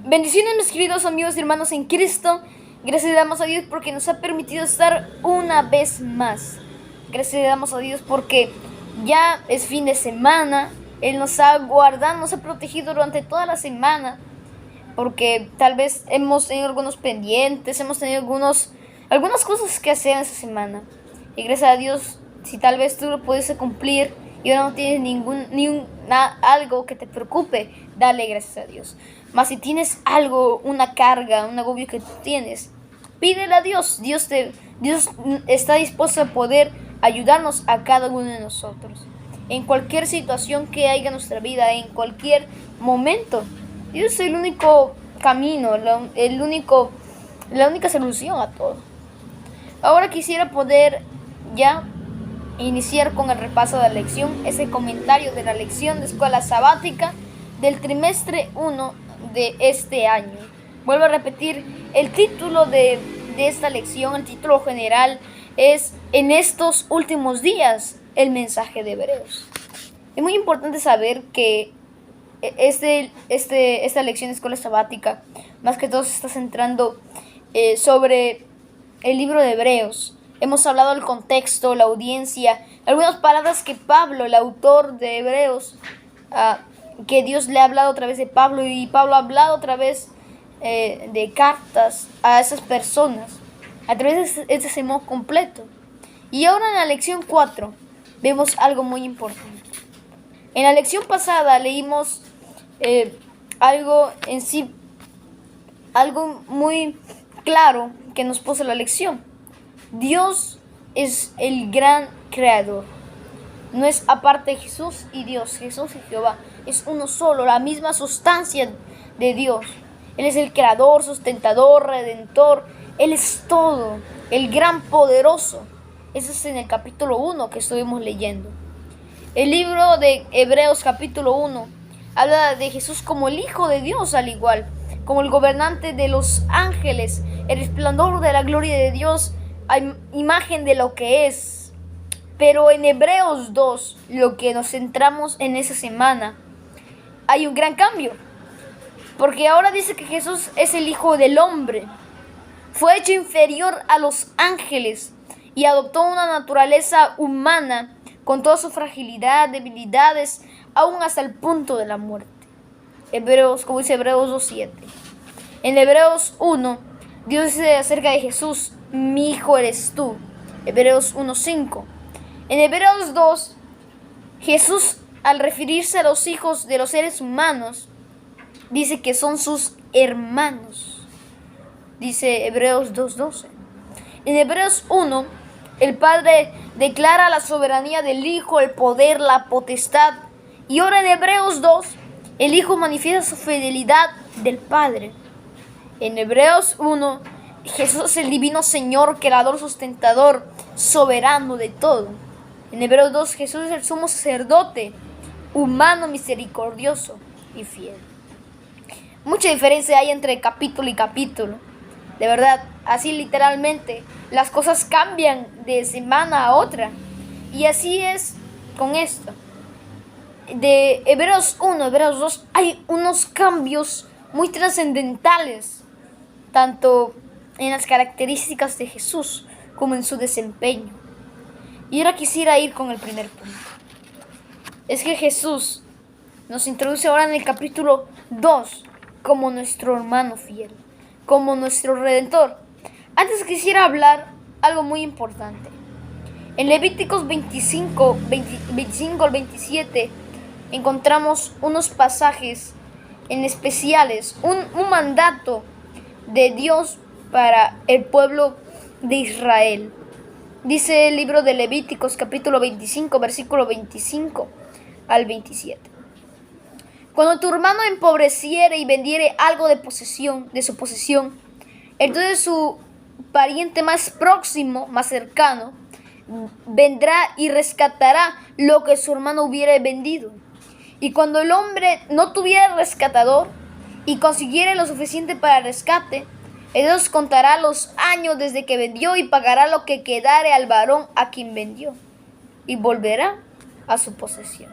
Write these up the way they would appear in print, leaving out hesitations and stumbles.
Bendiciones, mis queridos amigos y hermanos en Cristo. Gracias le damos a Dios porque nos ha permitido estar una vez más. Gracias le damos a Dios porque ya es fin de semana. Él nos ha guardado, nos ha protegido durante toda la semana. Porque tal vez hemos tenido algunos pendientes, hemos tenido algunas cosas que hacer en esa semana. Y gracias a Dios, si tal vez tú lo pudiste cumplir y ahora no tienes algo que te preocupe, dale gracias a Dios. Mas si tienes algo, una carga, un agobio que tú tienes, pídele a Dios. Dios está dispuesto a poder ayudarnos a cada uno de nosotros. En cualquier situación que haya en nuestra vida, en cualquier momento, Dios es el único camino, la única solución a todo. Ahora quisiera poder ya iniciar con el repaso de la lección, ese comentario de la lección de escuela sabática del trimestre 1 de este año. Vuelvo a repetir, el título de esta lección, el título general es En estos últimos días, el mensaje de Hebreos. Es muy importante saber que esta lección de escuela sabática más que todo se está centrando sobre el libro de Hebreos. Hemos hablado del contexto, la audiencia, algunas palabras que Pablo, el autor de Hebreos, que Dios le ha hablado a través de Pablo, y Pablo ha hablado a través de cartas a esas personas, a través de este sermón completo. Y ahora en la lección 4 vemos algo muy importante. En la lección pasada leímos algo muy claro que nos puso la lección. Dios es el gran creador. No es aparte Jesús y Dios, Jesús y Jehová. Es uno solo, la misma sustancia de Dios. Él es el creador, sustentador, redentor. Él es todo, el gran poderoso. Eso es en el capítulo 1 que estuvimos leyendo. El libro de Hebreos capítulo 1 habla de Jesús como el Hijo de Dios, al igual como el gobernante de los ángeles, el resplandor de la gloria de Dios, a imagen de lo que es. Pero en Hebreos 2, lo que nos centramos en esa semana, hay un gran cambio. Porque ahora dice que Jesús es el Hijo del Hombre. Fue hecho inferior a los ángeles y adoptó una naturaleza humana con toda su fragilidad, debilidades, aún hasta el punto de la muerte. Como dice Hebreos 2:7. En Hebreos 1, Dios dice acerca de Jesús: mi hijo eres tú. Hebreos 1:5. En Hebreos 2, Jesús, al referirse a los hijos de los seres humanos, dice que son sus hermanos. Dice Hebreos 2:12. En Hebreos 1, el Padre declara la soberanía del Hijo, el poder, la potestad. Y ahora en Hebreos 2, el Hijo manifiesta su fidelidad del Padre. En Hebreos 1, Jesús es el divino Señor, creador, sustentador, soberano de todo. En Hebreos 2, Jesús es el sumo sacerdote, humano, misericordioso y fiel. Mucha diferencia hay entre capítulo y capítulo. De verdad, así literalmente, las cosas cambian de semana a otra. Y así es con esto. De Hebreos 1 a Hebreos 2 hay unos cambios muy trascendentales, tanto en las características de Jesús como en su desempeño. Y ahora quisiera ir con el primer punto. Es que Jesús nos introduce ahora en el capítulo 2 como nuestro hermano fiel, como nuestro redentor. Antes quisiera hablar algo muy importante. En Levíticos 25 al 27 encontramos unos pasajes en especiales, un mandato de Dios para el pueblo de Israel. Dice el libro de Levíticos capítulo 25, versículo 25 al 27. Cuando tu hermano empobreciere y vendiere algo de su posesión, entonces su pariente más próximo, más cercano, vendrá y rescatará lo que su hermano hubiere vendido. Y cuando el hombre no tuviera rescatador y consiguiere lo suficiente para el rescate, entonces contará los años desde que vendió y pagará lo que quedare al varón a quien vendió, y volverá a su posesión.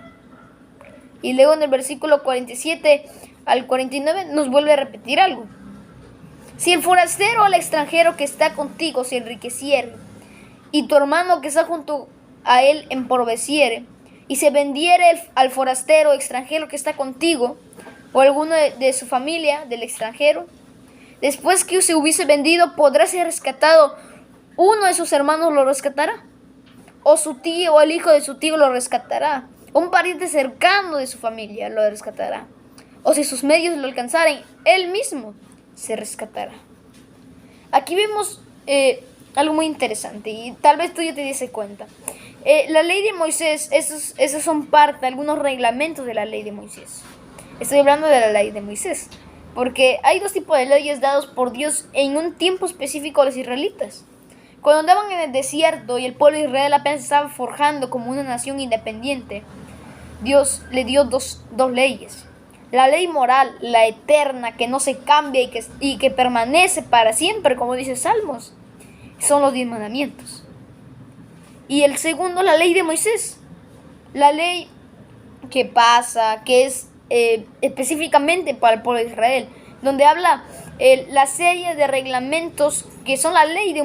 Y luego en el versículo 47, al 49 nos vuelve a repetir algo. Si el forastero o el extranjero que está contigo se enriqueciere, y tu hermano que está junto a él emproveciere, y se vendiere al forastero o extranjero que está contigo, o alguno de su familia, del extranjero, después que se hubiese vendido, podrá ser rescatado. Uno de sus hermanos lo rescatará, o su tío o el hijo de su tío lo rescatará, un pariente cercano de su familia lo rescatará, o si sus medios lo alcanzaren, él mismo se rescatará. Aquí vemos algo muy interesante, y tal vez tú ya te diste cuenta. La ley de Moisés, esos son algunos reglamentos de la ley de Moisés. Estoy hablando de la ley de Moisés, porque hay dos tipos de leyes dados por Dios en un tiempo específico a los israelitas. Cuando andaban en el desierto y el pueblo de Israel apenas estaba forjando como una nación independiente, Dios le dio dos leyes. La ley moral, la eterna, que no se cambia y que permanece para siempre, como dice Salmos, son los 10 mandamientos. Y el segundo, la ley de Moisés, la ley que pasa, que es específicamente para el pueblo de Israel, donde habla la serie de reglamentos que son la ley de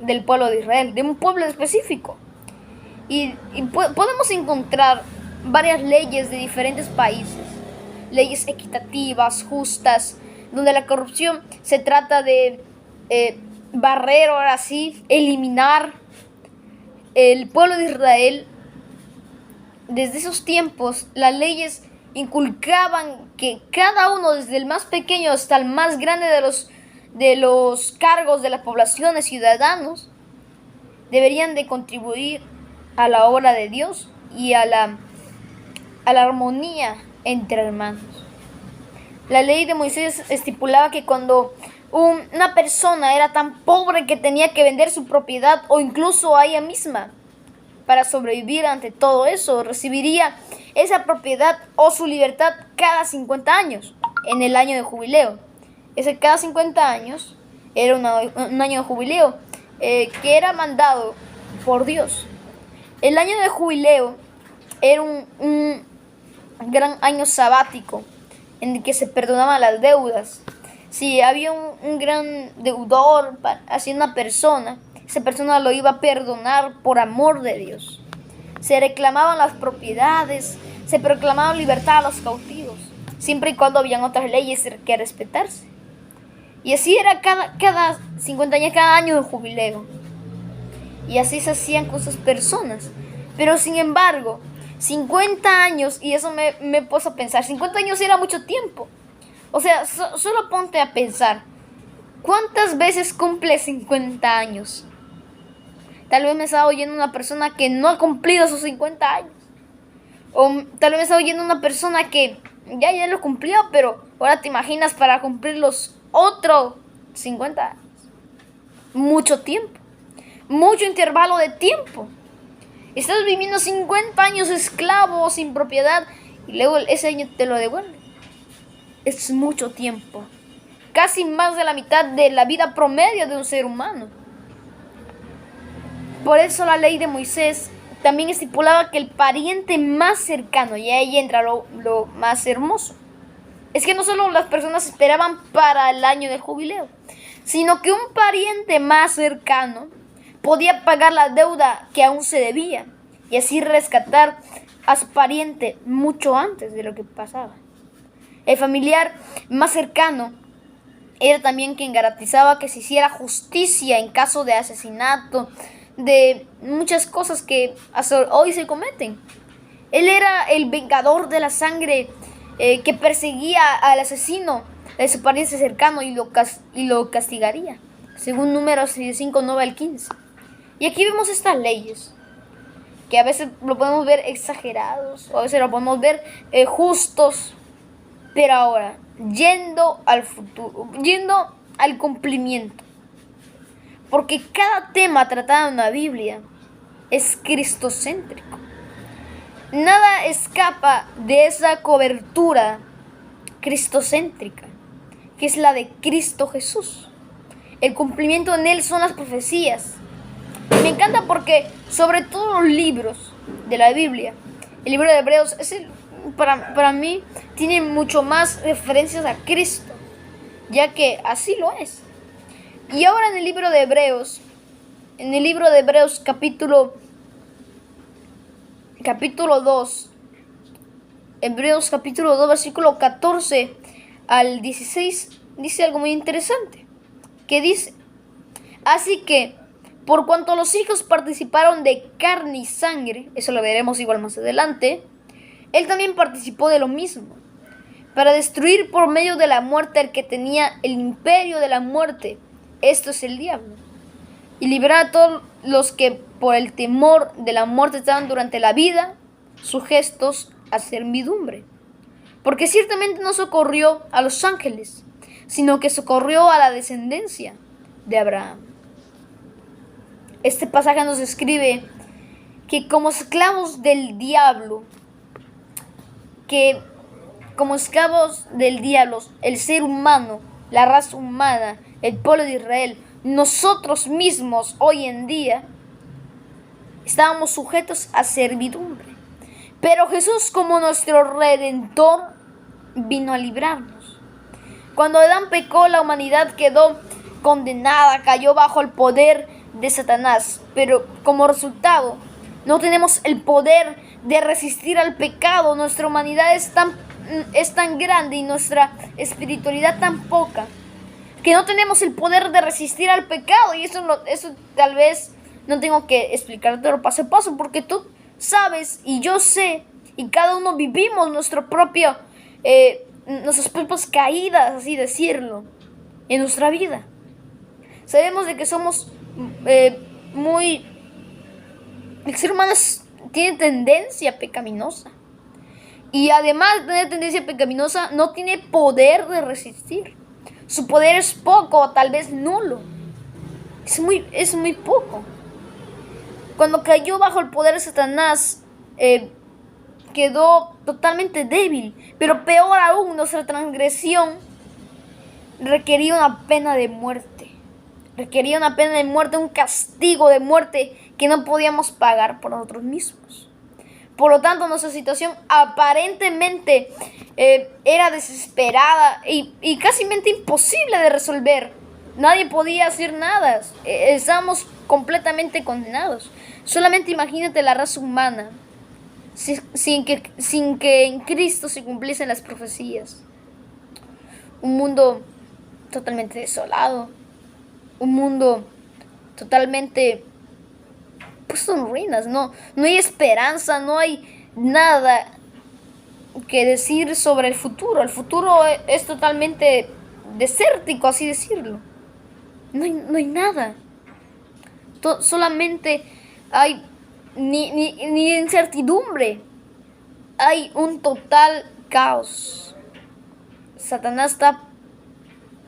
del pueblo de Israel, de un pueblo específico. Y podemos encontrar varias leyes de diferentes países, leyes equitativas, justas, donde la corrupción se trata de barrer, ahora sí, eliminar. El pueblo de Israel, desde esos tiempos, las leyes inculcaban que cada uno, desde el más pequeño hasta el más grande de los cargos de las poblaciones, ciudadanos, deberían de contribuir a la obra de Dios y a la armonía entre hermanos. La ley de Moisés estipulaba que cuando una persona era tan pobre que tenía que vender su propiedad o incluso a ella misma para sobrevivir ante todo eso, recibiría esa propiedad o su libertad cada 50 años, en el año de jubileo. Ese cada 50 años era un año de jubileo que era mandado por Dios. El año de jubileo era un gran año sabático en el que se perdonaban las deudas. Si había un gran deudor hacia una persona, esa persona lo iba a perdonar por amor de Dios. Se reclamaban las propiedades, se proclamaba libertad a los cautivos, siempre y cuando habían otras leyes que respetarse. Y así era cada 50 años, cada año de jubileo. Y así se hacían con esas personas. Pero sin embargo, 50 años, y eso me puso a pensar, 50 años era mucho tiempo. O sea, solo ponte a pensar, ¿cuántas veces cumple 50 años? Tal vez me estaba oyendo una persona que no ha cumplido sus 50 años. O tal vez me estaba oyendo una persona que ya lo cumplió, pero ahora te imaginas para cumplir los otros 50 años. Mucho tiempo, mucho intervalo de tiempo. Estás viviendo 50 años esclavo, sin propiedad, y luego ese año te lo devuelven. Es mucho tiempo, casi más de la mitad de la vida promedio de un ser humano. Por eso la ley de Moisés también estipulaba que el pariente más cercano, y ahí entra lo más hermoso, es que no solo las personas esperaban para el año del jubileo, sino que un pariente más cercano podía pagar la deuda que aún se debía y así rescatar a su pariente mucho antes de lo que pasaba. El familiar más cercano era también quien garantizaba que se hiciera justicia en caso de asesinato, de muchas cosas que hasta hoy se cometen. Él era el vengador de la sangre que perseguía al asesino de su pariente cercano y lo castigaría, según Números 5, 9 al 15. Y aquí vemos estas leyes, que a veces lo podemos ver exagerados, o a veces lo podemos ver justos, pero ahora, yendo al futuro, yendo al cumplimiento. Porque cada tema tratado en la Biblia es cristocéntrico. Nada escapa de esa cobertura cristocéntrica, que es la de Cristo Jesús. El cumplimiento en él son las profecías. Me encanta porque sobre todos los libros de la Biblia, el libro de Hebreos es para mí tiene mucho más referencias a Cristo, ya que así lo es. Y ahora en el libro de Hebreos, capítulo 2, Hebreos capítulo 2, versículo 14 al 16, dice algo muy interesante, que dice: así que, por cuanto los hijos participaron de carne y sangre, eso lo veremos igual más adelante, él también participó de lo mismo, para destruir por medio de la muerte al que tenía el imperio de la muerte, esto es el diablo, y librar a todos los que por el temor de la muerte estaban durante la vida sujetos a servidumbre. Porque ciertamente no socorrió a los ángeles, sino que socorrió a la descendencia de Abraham. Este pasaje nos escribe que como esclavos del diablo, el ser humano, la raza humana, el pueblo de Israel, nosotros mismos hoy en día estábamos sujetos a servidumbre. Pero Jesús, como nuestro Redentor, vino a librarnos. Cuando Adán pecó, la humanidad quedó condenada, cayó bajo el poder de Satanás. Pero como resultado, no tenemos el poder de resistir al pecado. Nuestra humanidad es tan grande y nuestra espiritualidad tan poca, que no tenemos el poder de resistir al pecado. Y eso tal vez no tengo que explicártelo paso a paso, porque tú sabes y yo sé, y cada uno vivimos nuestras propias caídas, así decirlo, en nuestra vida. Sabemos de que somos el ser humano tiene tendencia pecaminosa, y además de tener tendencia pecaminosa, no tiene poder de resistir. Su poder es poco, o tal vez nulo. Es muy poco. Cuando cayó bajo el poder de Satanás, quedó totalmente débil. Pero peor aún, nuestra transgresión requería una pena de muerte. Un castigo de muerte que no podíamos pagar por nosotros mismos. Por lo tanto, nuestra situación aparentemente era desesperada y casi imposible de resolver. Nadie podía hacer nada. Estábamos completamente condenados. Solamente imagínate la raza humana sin que en Cristo se cumpliesen las profecías. Un mundo totalmente desolado. Un mundo totalmente puesto en ruinas. No hay esperanza, no hay nada que decir sobre el futuro. El futuro es totalmente desértico, así decirlo. No hay nada. Solamente hay ni incertidumbre. Hay un total caos. Satanás está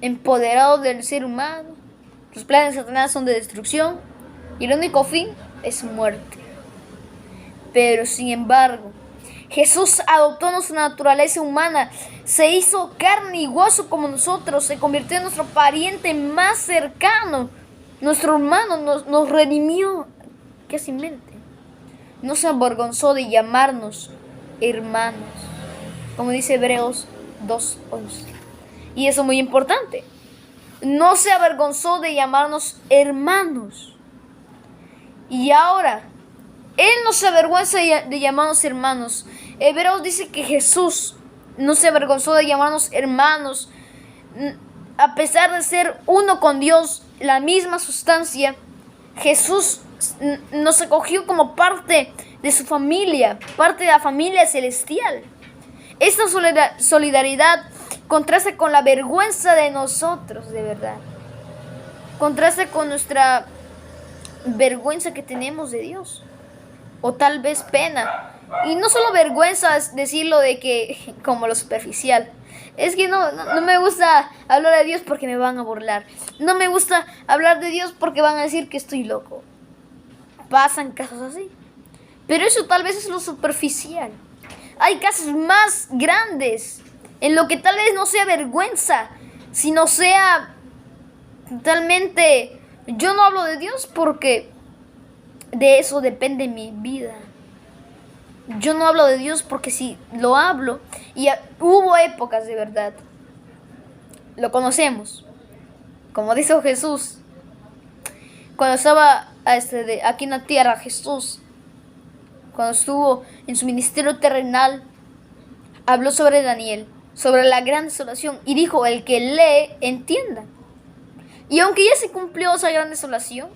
empoderado del ser humano. Los planes de Satanás son de destrucción y el único fin es muerte. Pero sin embargo, Jesús adoptó nuestra naturaleza humana, se hizo carne y hueso como nosotros, se convirtió en nuestro pariente más cercano, nuestro hermano, nos redimió. ¿Qué se invente? No se avergonzó de llamarnos hermanos, como dice Hebreos 2:11. Y eso es muy importante. No se avergonzó de llamarnos hermanos. Y ahora, Él no se avergüenza de llamarnos hermanos. Hebreos dice que Jesús no se avergonzó de llamarnos hermanos. A pesar de ser uno con Dios, la misma sustancia, Jesús nos acogió como parte de su familia, parte de la familia celestial. Esta solidaridad contrasta con la vergüenza de nosotros, de verdad. Contrasta con nuestra vergüenza que tenemos de Dios, o tal vez pena. Y no solo vergüenza es decirlo de que como lo superficial. Es que no me gusta hablar de Dios porque me van a burlar. No me gusta hablar de Dios porque van a decir que estoy loco. Pasan casos así. Pero eso tal vez es lo superficial. Hay casos más grandes en lo que tal vez no sea vergüenza, sino sea totalmente... Yo no hablo de Dios porque de eso depende mi vida. yo no hablo de Dios porque si lo hablo, y hubo épocas de verdad, lo conocemos, como dijo Jesús, cuando estaba aquí en la tierra, Jesús, cuando estuvo en su ministerio terrenal, habló sobre Daniel, sobre la gran desolación, y dijo, el que lee, entienda. Y aunque ya se cumplió esa gran desolación,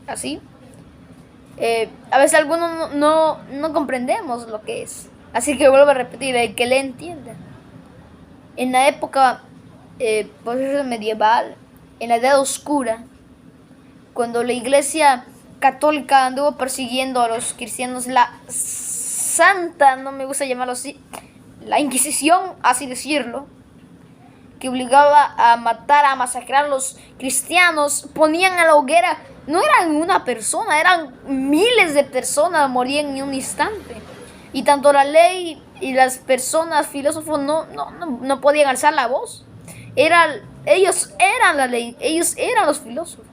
así, a veces algunos no comprendemos lo que es. Así que vuelvo a repetir, el que lee, entienda. En la época medieval, en la Edad Oscura, cuando la Iglesia Católica anduvo persiguiendo a los cristianos, la Santa, no me gusta llamarlo así, la Inquisición, así decirlo, que obligaba a matar, a masacrar a los cristianos, ponían a la hoguera, no eran una persona, eran miles de personas, morían en un instante. Y tanto la ley y las personas, filósofos, no podían alzar la voz. Ellos eran la ley, ellos eran los filósofos.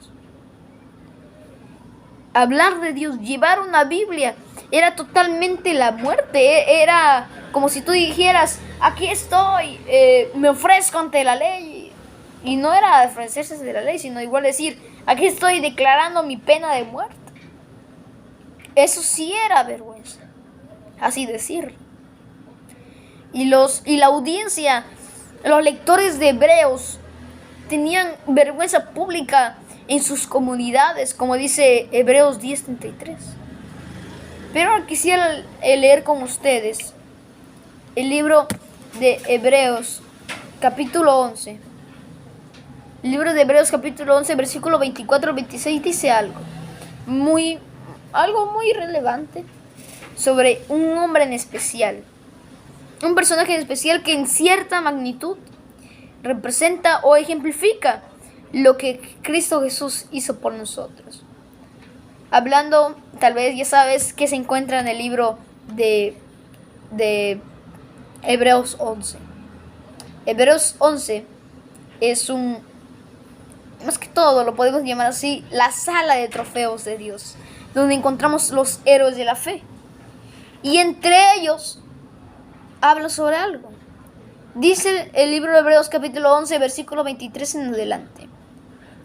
Hablar de Dios, llevar una Biblia, era totalmente la muerte. Era como si tú dijeras, aquí estoy, me ofrezco ante la ley. Y no era ofrecerse de la ley, sino igual decir, aquí estoy declarando mi pena de muerte. Eso sí era vergüenza, así decirlo. Y la audiencia, los lectores de Hebreos, tenían vergüenza pública en sus comunidades, como dice Hebreos 10:33. Pero ahora quisiera leer con ustedes el libro de Hebreos, capítulo 11. El libro de Hebreos, capítulo 11, versículo 24 al 26, dice algo muy relevante sobre un hombre en especial. Un personaje en especial que en cierta magnitud representa o ejemplifica lo que Cristo Jesús hizo por nosotros. Hablando, tal vez ya sabes que se encuentra en el libro de Hebreos 11. Hebreos 11 es más que todo lo podemos llamar así, la sala de trofeos de Dios, donde encontramos los héroes de la fe. Y entre ellos habla sobre algo. Dice el libro de Hebreos capítulo 11, versículo 23 en adelante.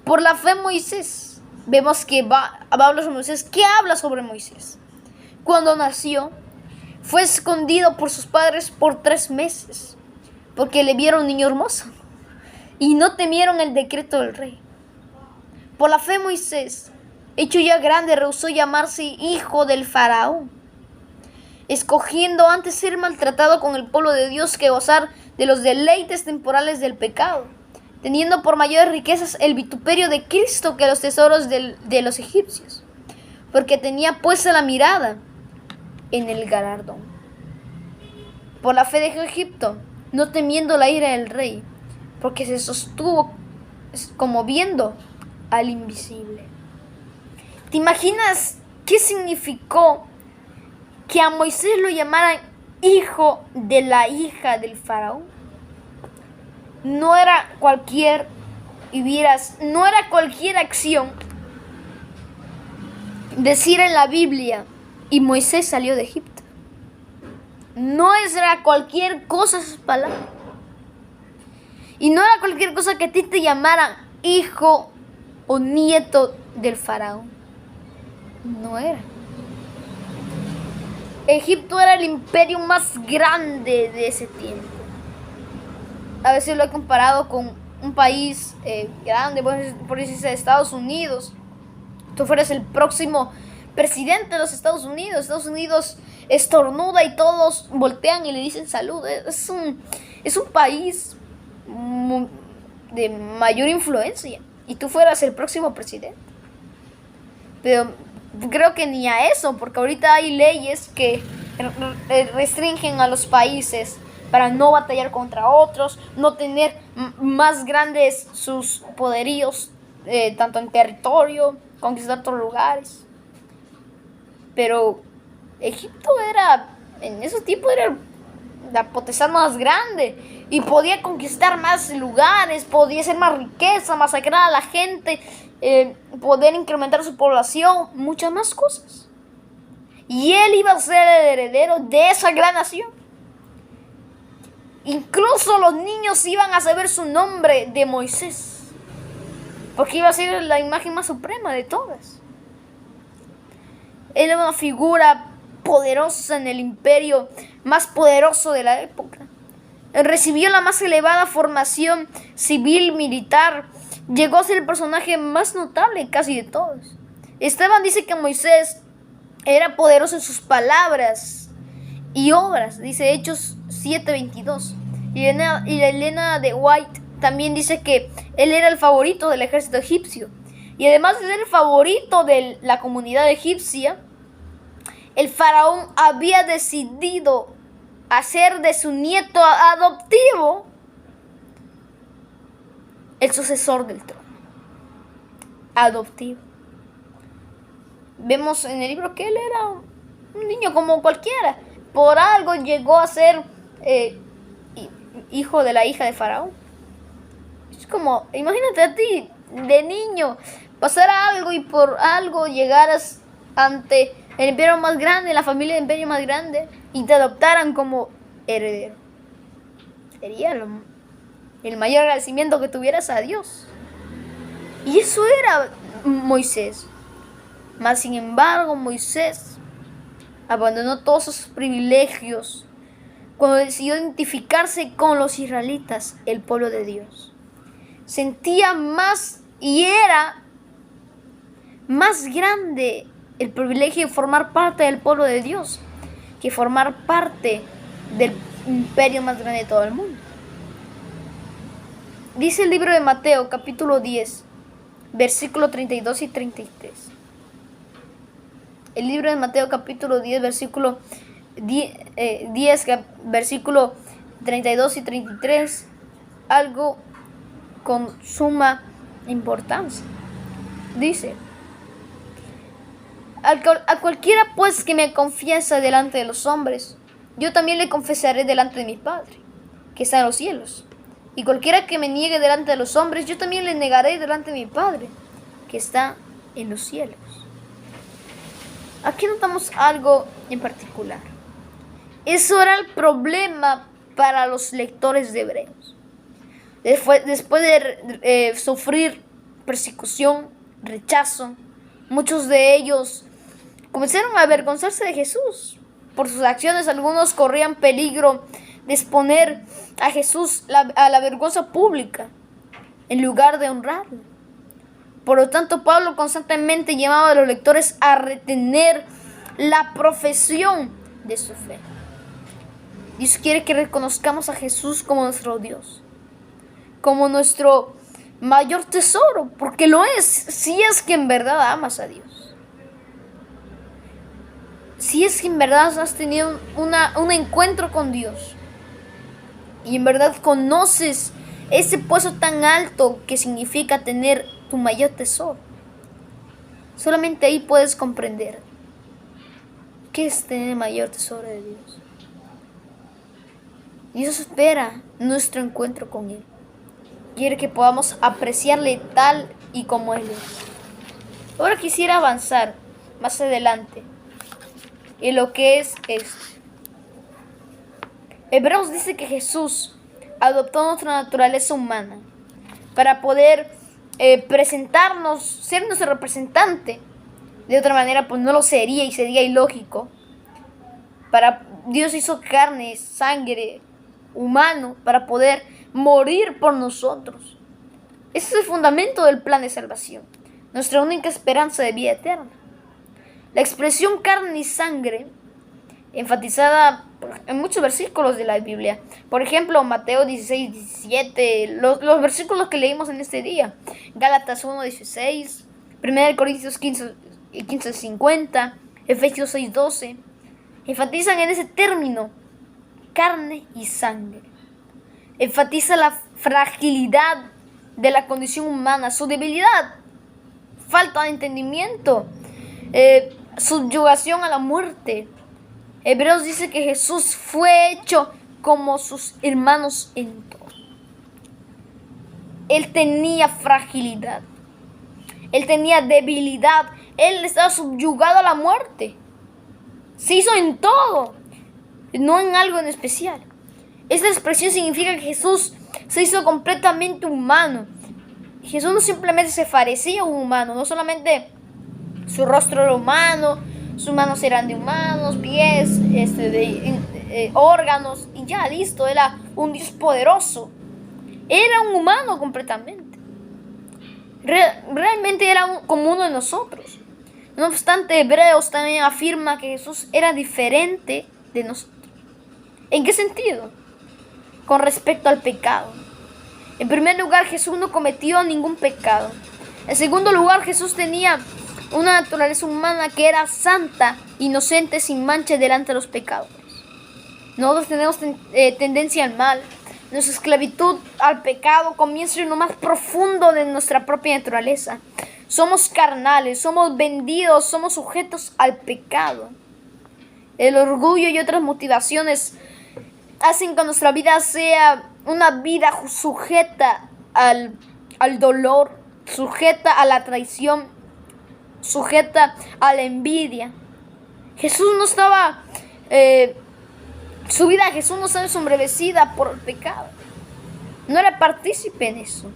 Por la fe Moisés, vemos que habla sobre Moisés. ¿Qué habla sobre Moisés? Cuando nació, fue escondido por sus padres por 3 meses, porque le vieron niño hermoso y no temieron el decreto del rey. Por la fe Moisés, hecho ya grande, rehusó llamarse hijo del faraón, escogiendo antes ser maltratado con el pueblo de Dios que gozar de los deleites temporales del pecado, teniendo por mayores riquezas el vituperio de Cristo que los tesoros de los egipcios, porque tenía puesta la mirada en el galardón. Por la fe dejó Egipto, no temiendo la ira del rey, porque se sostuvo como viendo al invisible. ¿Te imaginas qué significó que a Moisés lo llamaran hijo de la hija del faraón? No era cualquier, no era cualquier acción decir en la Biblia, y Moisés salió de Egipto. No era cualquier cosa esas palabras. Y no era cualquier cosa que a ti te llamaran hijo o nieto del faraón. No era. Egipto era el imperio más grande de ese tiempo. A veces lo he comparado con un país grande, por decirse de Estados Unidos. Tú fueras el próximo presidente de los Estados Unidos. Estados Unidos estornuda y todos voltean y le dicen salud. Es un país de mayor influencia y tú fueras el próximo presidente. Pero creo que ni a eso, porque ahorita hay leyes que restringen a los países para no batallar contra otros, no tener más grandes sus poderíos, tanto en territorio, conquistar otros lugares. Pero Egipto en ese tiempo era la potestad más grande y podía conquistar más lugares, podía hacer más riqueza, masacrar a la gente, poder incrementar su población, muchas más cosas. y él iba a ser el heredero de esa gran nación. Incluso los niños iban a saber su nombre de Moisés, porque iba a ser la imagen más suprema de todas. Él era una figura poderosa en el imperio más poderoso de la época. Él recibió la más elevada formación civil, militar. Llegó a ser el personaje más notable casi de todos. Esteban dice que Moisés era poderoso en sus palabras y obras, dice Hechos 7:22. Y Elena de White también dice que él era el favorito del ejército egipcio. Y además de ser el favorito de la comunidad egipcia, el faraón había decidido hacer de su nieto adoptivo el sucesor del trono. Adoptivo. Vemos en el libro que él era un niño como cualquiera. Por algo llegó a ser hijo de la hija de faraón. Es como, imagínate a ti, de niño, pasara algo y por algo llegaras ante el imperio más grande, la familia del imperio más grande, y te adoptaran como heredero. Sería el mayor agradecimiento que tuvieras a Dios. Y eso era Moisés. Mas sin embargo, Moisés abandonó todos sus privilegios cuando decidió identificarse con los israelitas, el pueblo de Dios. Sentía más y era más grande el privilegio de formar parte del pueblo de Dios que formar parte del imperio más grande de todo el mundo. Dice el libro de Mateo, capítulo 10, versículo 32 y 33. El libro de Mateo, capítulo 10, versículo versículo 32 y 33, algo con suma importancia. Dice: a cualquiera pues que me confiesa delante de los hombres, yo también le confesaré delante de mi Padre, que está en los cielos. Y cualquiera que me niegue delante de los hombres, yo también le negaré delante de mi Padre, que está en los cielos. Aquí notamos algo en particular. Eso era el problema para los lectores de Hebreos. Después de sufrir persecución, rechazo, muchos de ellos comenzaron a avergonzarse de Jesús. Por sus acciones, algunos corrían peligro de exponer a Jesús a la vergüenza pública en lugar de honrarlo. Por lo tanto, Pablo constantemente llamaba a los lectores a retener la profesión de su fe. Dios quiere que reconozcamos a Jesús como nuestro Dios, como nuestro mayor tesoro, porque lo es, si es que en verdad amas a Dios. Si es que en verdad has tenido un encuentro con Dios y en verdad conoces ese puesto tan alto que significa tener tu mayor tesoro, solamente ahí puedes comprender qué es tener el mayor tesoro de Dios. Dios espera nuestro encuentro con Él. Quiere que podamos apreciarle tal y como Él es. Ahora quisiera avanzar más adelante en lo que es esto. Hebreos dice que Jesús adoptó nuestra naturaleza humana para poder presentarnos, ser nuestro representante. De otra manera, pues no lo sería y sería ilógico. Dios hizo carne, sangre, humano para poder morir por nosotros. Ese es el fundamento del plan de salvación, nuestra única esperanza de vida eterna. La expresión carne y sangre, enfatizada en muchos versículos de la Biblia. Por ejemplo, Mateo 16, 17, los versículos que leímos en este día. Gálatas 1, 16, 1 Corintios 15, 50, Efesios 6, 12. Enfatizan en ese término, carne y sangre. Enfatiza la fragilidad de la condición humana, su debilidad, falta de entendimiento, subyugación a la muerte. Hebreos dice que Jesús fue hecho como sus hermanos en todo. Él tenía fragilidad, él tenía debilidad, él estaba subyugado a la muerte. Se hizo en todo, no en algo en especial. Esta expresión significa que Jesús se hizo completamente humano. Jesús no simplemente se parecía a un humano, no solamente su rostro era humano, sus manos eran de humanos, pies, órganos, y ya, listo, era un Dios poderoso. Era un humano completamente. Realmente era como uno de nosotros. No obstante, Hebreos también afirma que Jesús era diferente de nosotros. ¿En qué sentido? Con respecto al pecado. En primer lugar, Jesús no cometió ningún pecado. En segundo lugar, Jesús tenía una naturaleza humana que era santa, inocente, sin mancha delante de los pecadores. Nosotros tenemos tendencia al mal. Nuestra esclavitud al pecado comienza en lo más profundo de nuestra propia naturaleza. Somos carnales, somos vendidos, somos sujetos al pecado. El orgullo y otras motivaciones hacen que nuestra vida sea una vida sujeta al dolor, sujeta a la traición, sujeta a la envidia. Jesús no estaba, su vida de Jesús no estaba ensombrevecida por el pecado. No era partícipe en eso.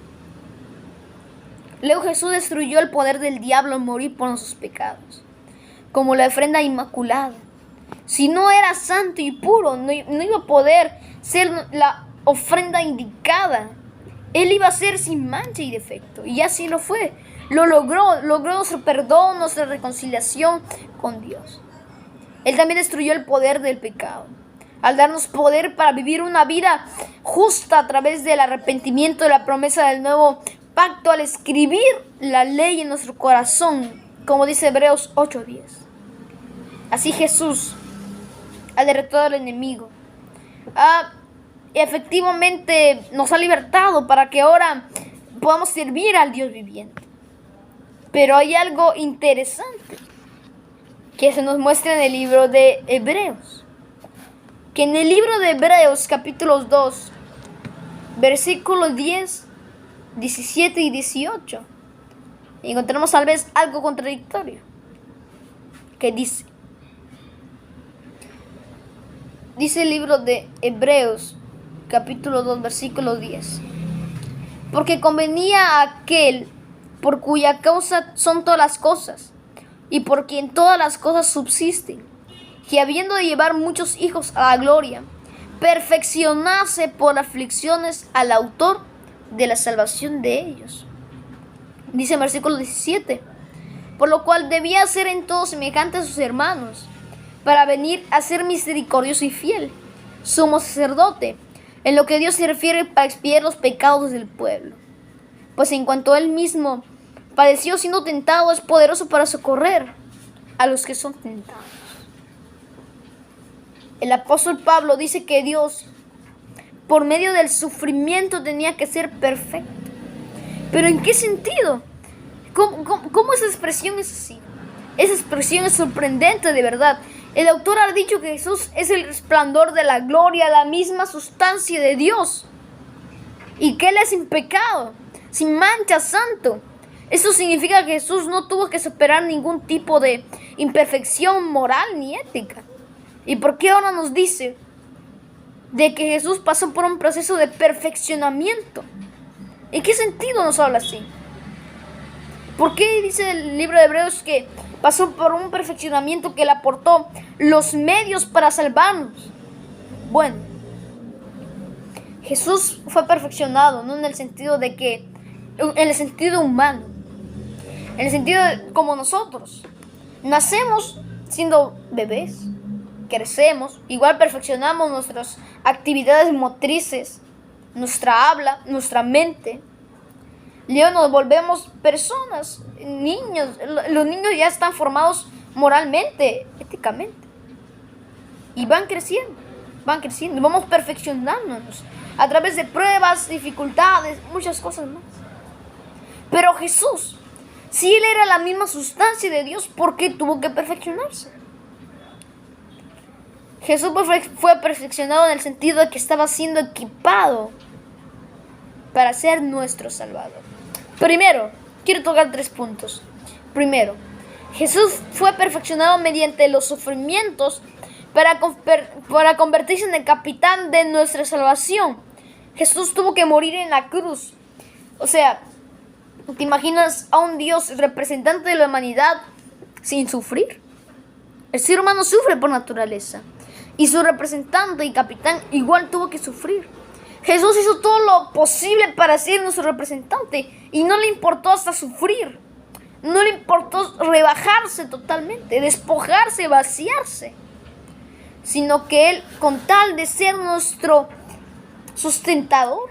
Luego Jesús destruyó el poder del diablo al morir por nuestros pecados, como la ofrenda inmaculada. Si no era santo y puro, no iba a poder ser la ofrenda indicada. Él iba a ser sin mancha y defecto, y así lo fue. Lo logró nuestro perdón, nuestra reconciliación con Dios. Él también destruyó el poder del pecado, al darnos poder para vivir una vida justa a través del arrepentimiento de la promesa del nuevo pacto, al escribir la ley en nuestro corazón, como dice Hebreos 8:10. Así Jesús ha derrotado al enemigo. Efectivamente nos ha libertado para que ahora podamos servir al Dios viviente. Pero hay algo interesante que se nos muestra en el libro de Hebreos. Que en el libro de Hebreos capítulo 2, versículos 10, 17 y 18, encontramos tal vez algo contradictorio. Que dice el libro de Hebreos capítulo 2, versículo 10. Porque convenía a aquel por cuya causa son todas las cosas, y por quien todas las cosas subsisten, que habiendo de llevar muchos hijos a la gloria, perfeccionase por aflicciones al autor de la salvación de ellos. Dice en versículo 17, por lo cual debía ser en todo semejante a sus hermanos, para venir a ser misericordioso y fiel, sumo sacerdote, en lo que Dios se refiere para expiar los pecados del pueblo. Pues en cuanto él mismo padeció siendo tentado, es poderoso para socorrer a los que son tentados. El apóstol Pablo dice que Dios, por medio del sufrimiento, tenía que ser perfecto. ¿Pero en qué sentido? ¿Cómo esa expresión es así? Esa expresión es sorprendente, de verdad. El autor ha dicho que Jesús es el resplandor de la gloria, la misma sustancia de Dios, y que Él es sin pecado, sin mancha, santo. Eso significa que Jesús no tuvo que superar ningún tipo de imperfección moral ni ética. ¿Y por qué ahora nos dice de que Jesús pasó por un proceso de perfeccionamiento? ¿En qué sentido nos habla así? ¿Por qué dice el libro de Hebreos que pasó por un perfeccionamiento que le aportó los medios para salvarnos? Bueno, Jesús fue perfeccionado, no en el sentido de que, en el sentido humano, en el sentido de como nosotros. Nacemos siendo bebés, crecemos, igual perfeccionamos nuestras actividades motrices, nuestra habla, nuestra mente. Luego nos volvemos personas, niños. Los niños ya están formados moralmente, éticamente. Y van creciendo, vamos perfeccionándonos a través de pruebas, dificultades, muchas cosas más. Pero Jesús, si Él era la misma sustancia de Dios, ¿por qué tuvo que perfeccionarse? Jesús fue perfeccionado en el sentido de que estaba siendo equipado para ser nuestro Salvador. Primero, quiero tocar 3 puntos. Primero, Jesús fue perfeccionado mediante los sufrimientos para convertirse en el capitán de nuestra salvación. Jesús tuvo que morir en la cruz. O sea, ¿te imaginas a un Dios representante de la humanidad sin sufrir? El ser humano sufre por naturaleza. Y su representante y capitán igual tuvo que sufrir. Jesús hizo todo lo posible para ser nuestro representante. Y no le importó hasta sufrir. No le importó rebajarse totalmente, despojarse, vaciarse. Sino que Él, con tal de ser nuestro sustentador,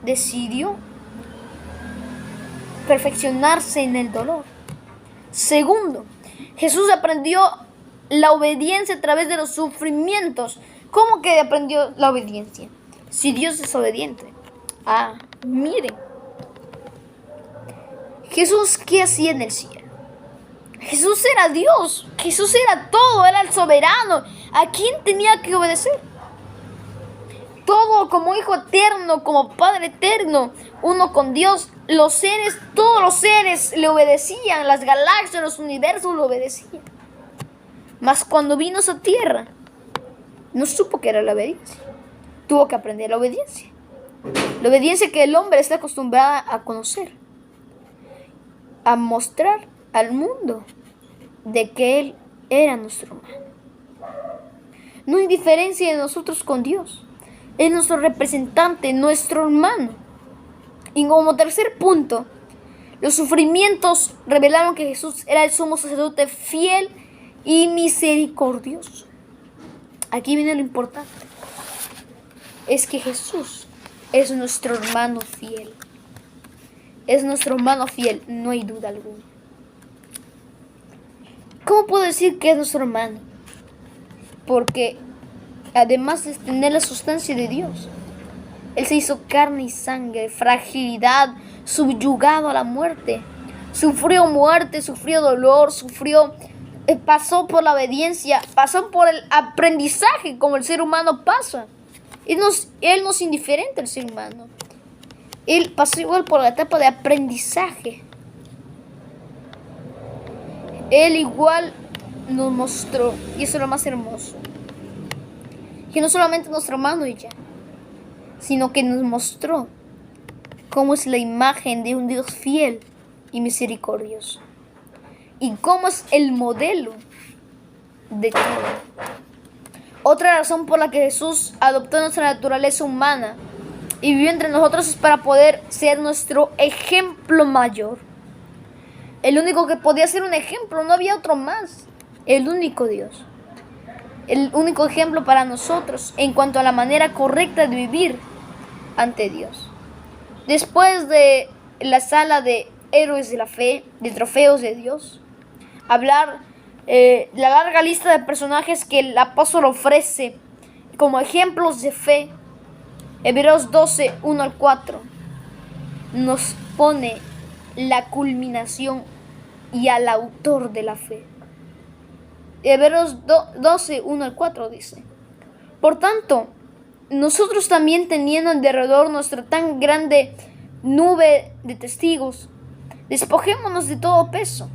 decidió perfeccionarse en el dolor. Segundo, Jesús aprendió la obediencia a través de los sufrimientos. ¿Cómo que aprendió la obediencia? Si Dios es obediente. Miren. Jesús, ¿qué hacía en el cielo? Jesús era Dios. Jesús era todo. Era el soberano. ¿A quién tenía que obedecer? Todo como Hijo eterno, como Padre eterno, uno con Dios. Todos los seres le obedecían. Las galaxias, los universos le obedecían. Mas cuando vino a esa tierra, no supo qué era la obediencia. Tuvo que aprender la obediencia. La obediencia que el hombre está acostumbrado a conocer. A mostrar al mundo de que Él era nuestro hermano. No hay diferencia de nosotros con Dios. Es nuestro representante, nuestro hermano. Y como tercer punto, los sufrimientos revelaron que Jesús era el sumo sacerdote fiel y misericordioso. Aquí viene lo importante. Es que Jesús es nuestro hermano fiel. Es nuestro hermano fiel, no hay duda alguna. ¿Cómo puedo decir que es nuestro hermano? Porque además de tener la sustancia de Dios, Él se hizo carne y sangre, fragilidad, subyugado a la muerte. Sufrió muerte, sufrió dolor, pasó por la obediencia, pasó por el aprendizaje como el ser humano pasa. Él no es indiferente al ser humano. Él pasó igual por la etapa de aprendizaje. Él igual nos mostró, y eso es lo más hermoso, que no solamente nuestro hermano y ya, sino que nos mostró cómo es la imagen de un Dios fiel y misericordioso. Y cómo es el modelo de todo. Otra razón por la que Jesús adoptó nuestra naturaleza humana y vivió entre nosotros es para poder ser nuestro ejemplo mayor. El único que podía ser un ejemplo, no había otro más. El único Dios. El único ejemplo para nosotros en cuanto a la manera correcta de vivir ante Dios. Después de la sala de héroes de la fe, de trofeos de Dios, hablar la larga lista de personajes que el apóstol ofrece como ejemplos de fe. Hebreos 12, 1 al 4 nos pone la culminación y al autor de la fe. Hebreos 12, 1 al 4 dice: por tanto, nosotros también, teniendo en derredor nuestra tan grande nube de testigos, despojémonos de todo peso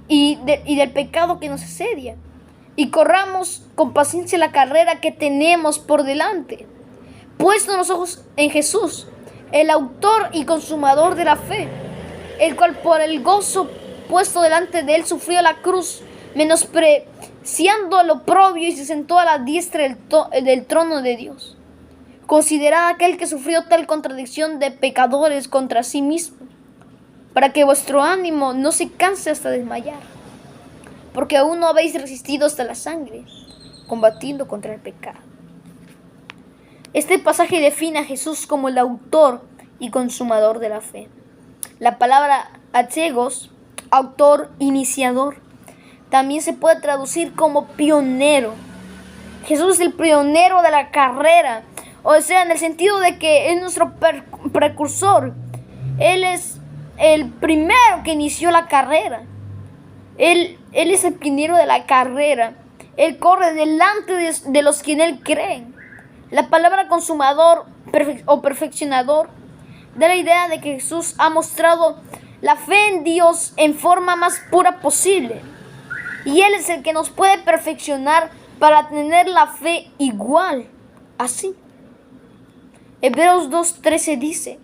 y del pecado que nos asedia, y corramos con paciencia la carrera que tenemos por delante, puesto los ojos en Jesús, el autor y consumador de la fe, el cual por el gozo puesto delante de él sufrió la cruz, menospreciando lo oprobio, y se sentó a la diestra del trono de Dios. Considerad aquel que sufrió tal contradicción de pecadores contra sí mismo, para que vuestro ánimo no se canse hasta desmayar, porque aún no habéis resistido hasta la sangre, combatiendo contra el pecado. Este pasaje define a Jesús como el autor y consumador de la fe. La palabra archegos, autor, iniciador, también se puede traducir como pionero. Jesús es el pionero de la carrera, o sea, en el sentido de que es nuestro precursor. Él es el primero que inició la carrera. Él es el pionero de la carrera. Él corre delante de los que en Él creen. La palabra consumador o perfeccionador da la idea de que Jesús ha mostrado la fe en Dios en forma más pura posible. Y Él es el que nos puede perfeccionar para tener la fe igual, así. Hebreos 2:13 dice,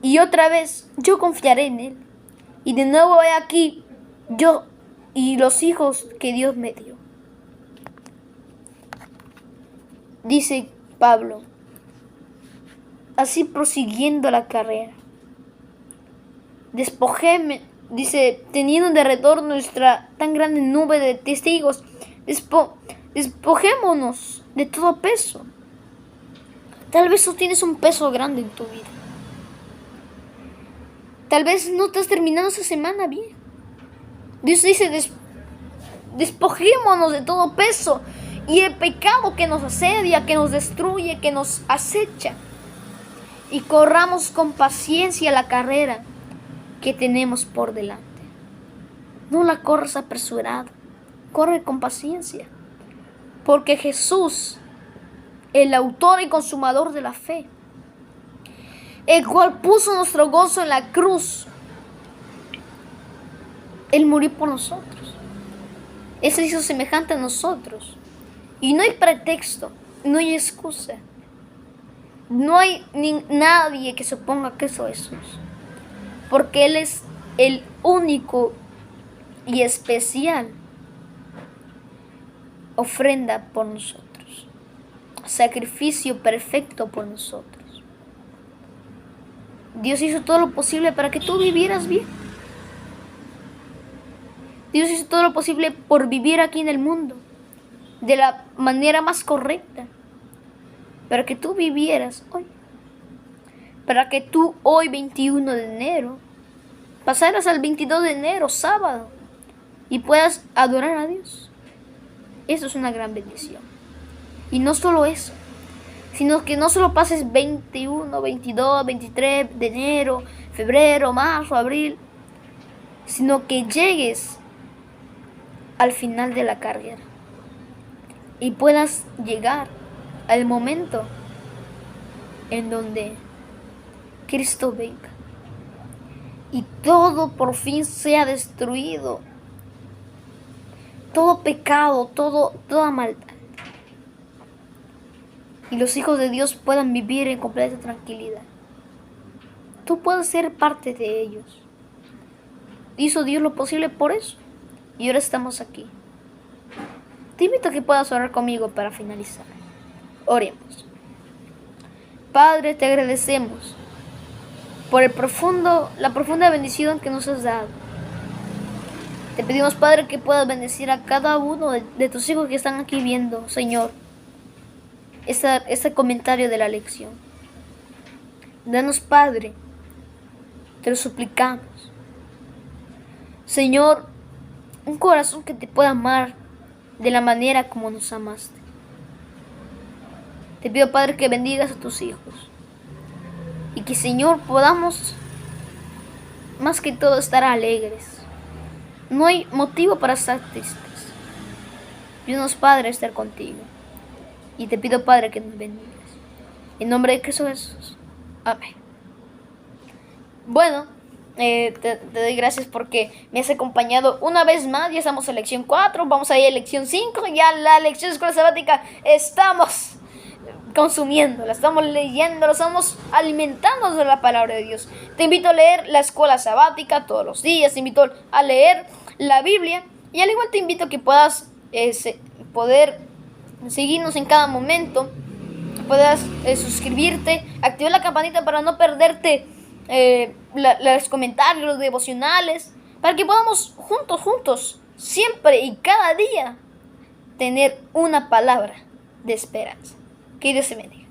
y otra vez yo confiaré en Él. Y de nuevo he aquí yo y los hijos que Dios me dio. Dice Pablo, así prosiguiendo la carrera. Despojéme, dice, teniendo de retorno nuestra tan grande nube de testigos, despojémonos de todo peso. Tal vez tú tienes un peso grande en tu vida. Tal vez no estás terminando esa semana bien. Dios dice, despojémonos de todo peso y el pecado que nos asedia, que nos destruye, que nos acecha. Y corramos con paciencia la carrera que tenemos por delante. No la corras apresurado, corre con paciencia. Porque Jesús, el autor y consumador de la fe, el cual puso nuestro gozo en la cruz, Él murió por nosotros. Él se hizo semejante a nosotros. Y no hay pretexto, no hay excusa. No hay nadie que se oponga que eso es Jesús. Porque Él es el único y especial ofrenda por nosotros. Sacrificio perfecto por nosotros. Dios hizo todo lo posible para que tú vivieras bien. Dios hizo todo lo posible por vivir aquí en el mundo de la manera más correcta. Para que tú vivieras hoy. Para que tú hoy, 21 de enero, pasaras al 22 de enero, sábado, y puedas adorar a Dios. Eso es una gran bendición. Y no solo eso, sino que no solo pases 21, 22, 23 de enero, febrero, marzo, abril, sino que llegues al final de la carrera y puedas llegar al momento en donde Cristo venga y todo por fin sea destruido, todo pecado, toda maldad, y los hijos de Dios puedan vivir en completa tranquilidad. Tú puedes ser parte de ellos. Hizo Dios lo posible por eso y ahora estamos aquí. Te invito a que puedas orar conmigo para finalizar. Oremos. Padre, te agradecemos por la profunda bendición que nos has dado. Te pedimos, Padre, que puedas bendecir a cada uno de tus hijos que están aquí viendo, Señor, este comentario de la lección. Danos, Padre, te lo suplicamos, Señor, un corazón que te pueda amar de la manera como nos amaste. Te pido, Padre, que bendigas a tus hijos y que, Señor, podamos más que todo estar alegres. No hay motivo para estar tristes. Ayúdanos, Padre, a estar contigo. Y te pido, Padre, que nos bendigas. En nombre de Cristo Jesús. Amén. Bueno, te doy gracias porque me has acompañado una vez más. Ya estamos en lección 4, vamos a ir a lección 5. Ya la lección de escuela sabática estamos consumiéndola, estamos leyendo, estamos alimentándonos de la palabra de Dios. Te invito a leer la escuela sabática todos los días, te invito a leer la Biblia y al igual te invito a que puedas poder seguirnos en cada momento, puedas suscribirte, activar la campanita para no perderte los comentarios, los devocionales, para que podamos juntos, siempre y cada día tener una palabra de esperanza. Que Dios te bendiga.